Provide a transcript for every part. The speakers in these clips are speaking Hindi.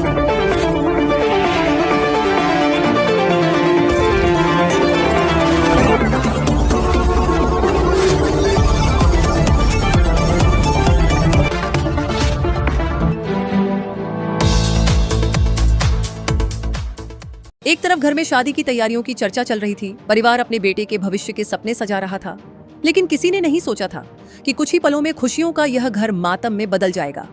एक तरफ घर में शादी की तैयारियों की चर्चा चल रही थी। परिवार अपने बेटे के भविष्य के सपने सजा रहा था, लेकिन किसी ने नहीं सोचा था कि कुछ ही पलों में खुशियों का यह घर मातम में बदल जाएगा।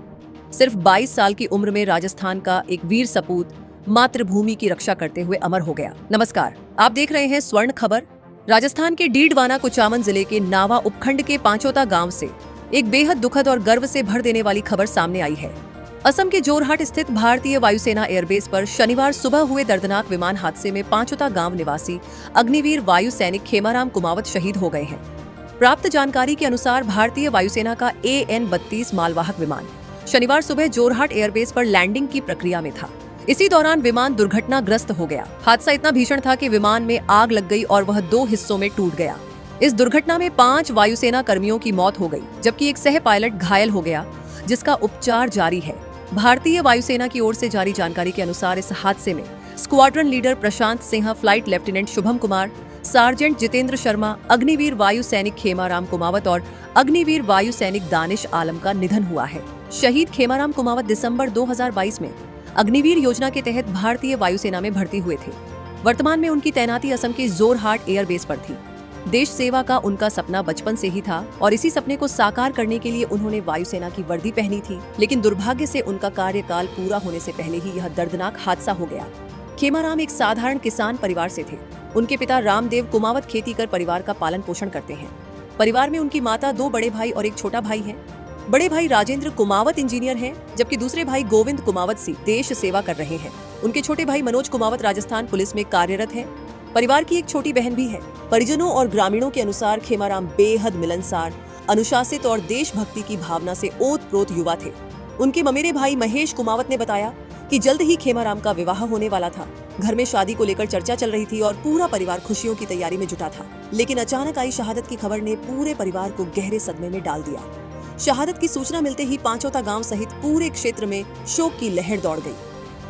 सिर्फ 22 साल की उम्र में राजस्थान का एक वीर सपूत मातृभूमि की रक्षा करते हुए अमर हो गया। नमस्कार, आप देख रहे हैं स्वर्ण खबर। राजस्थान के डीडवाना कुचामन जिले के नावा उपखंड के पांचोता गांव से एक बेहद दुखद और गर्व से भर देने वाली खबर सामने आई है। असम के जोरहाट स्थित भारतीय वायुसेना एयरबेस पर शनिवार सुबह हुए दर्दनाक विमान हादसे में पांचोता गांव निवासी अग्निवीर वायु सैनिक खेमाराम कुमावत शहीद हो गए हैं। प्राप्त जानकारी के अनुसार भारतीय वायुसेना का AN-32 मालवाहक विमान शनिवार सुबह जोरहाट एयरबेस पर लैंडिंग की प्रक्रिया में था। इसी दौरान विमान दुर्घटनाग्रस्त हो गया। हादसा इतना भीषण था कि विमान में आग लग गई और वह 2 हिस्सों में टूट गया। इस दुर्घटना में 5 वायुसेना कर्मियों की मौत हो गई, जबकि एक सह पायलट घायल हो गया, जिसका उपचार जारी है। भारतीय वायुसेना की ओर से जारी जानकारी के अनुसार इस हादसे में squadron leader Prashant Singh, flight lieutenant Shubham Kumar, sergeant Jitendra Sharma, Agniveer वायु सैनिक खेमाराम कुमावत और अग्निवीर वायु सैनिक दानिश आलम का निधन हुआ है। शहीद खेमाराम कुमावत दिसंबर 2022 में अग्निवीर योजना के तहत भारतीय वायुसेना में भर्ती हुए थे। वर्तमान में उनकी तैनाती असम के जोरहाट एयरबेस पर थी। देश सेवा का उनका सपना बचपन से ही था और इसी सपने को साकार करने के लिए उन्होंने वायुसेना की वर्दी पहनी थी, लेकिन दुर्भाग्य से उनका कार्यकाल पूरा होने से पहले ही यह दर्दनाक हादसा हो गया। खेमाराम एक साधारण किसान परिवार से थे। उनके पिता रामदेव कुमावत खेती कर परिवार का पालन पोषण करते हैं। परिवार में उनकी माता, 2 बड़े भाई और एक छोटा भाई है। बड़े भाई राजेंद्र कुमावत इंजीनियर हैं, जबकि दूसरे भाई गोविंद कुमावत सी देश सेवा कर रहे हैं। उनके छोटे भाई मनोज कुमावत राजस्थान पुलिस में कार्यरत है। परिवार की एक छोटी बहन भी है। परिजनों और ग्रामीणों के अनुसार खेमाराम बेहद मिलनसार, अनुशासित और देशभक्ति की भावना से ओतप्रोत युवा थे। उनके ममेरे भाई महेश कुमावत ने बताया कि जल्द ही खेमाराम का विवाह होने वाला था। घर में शादी को लेकर चर्चा चल रही थी और पूरा परिवार खुशियों की तैयारी में जुटा था, लेकिन अचानक आई शहादत की खबर ने पूरे परिवार को गहरे सदमे में डाल दिया। शहादत की सूचना मिलते ही पांचोता गांव सहित पूरे क्षेत्र में शोक की लहर दौड़ गई।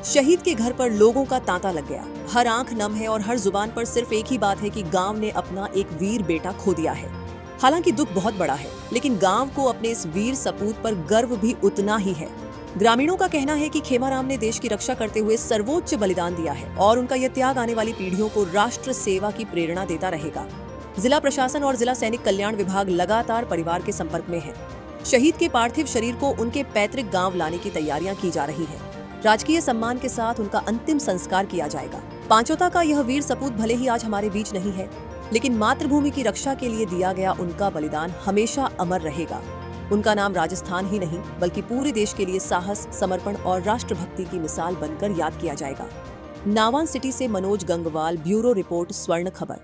शहीद के घर पर लोगों का तांता लग गया। हर आंख नम है और हर जुबान पर सिर्फ एक ही बात है कि गांव ने अपना एक वीर बेटा खो दिया है। हालांकि दुख बहुत बड़ा है, लेकिन गांव को अपने इस वीर सपूत पर गर्व भी उतना ही है। ग्रामीणों का कहना है कि खेमाराम ने देश की रक्षा करते हुए सर्वोच्च बलिदान दिया है और उनका यह त्याग आने वाली पीढ़ियों को राष्ट्र सेवा की प्रेरणा देता रहेगा। जिला प्रशासन और जिला सैनिक कल्याण विभाग लगातार परिवार के संपर्क में है। शहीद के पार्थिव शरीर को उनके पैतृक गांव लाने की तैयारियां की जा रही है। राजकीय सम्मान के साथ उनका अंतिम संस्कार किया जाएगा। पांचोता का यह वीर सपूत भले ही आज हमारे बीच नहीं है, लेकिन मातृभूमि की रक्षा के लिए दिया गया उनका बलिदान हमेशा अमर रहेगा। उनका नाम राजस्थान ही नहीं बल्कि पूरे देश के लिए साहस, समर्पण और राष्ट्रभक्ति की मिसाल बनकर याद किया जाएगा। नावान सिटी से मनोज गंगवाल, ब्यूरो रिपोर्ट, स्वर्ण खबर।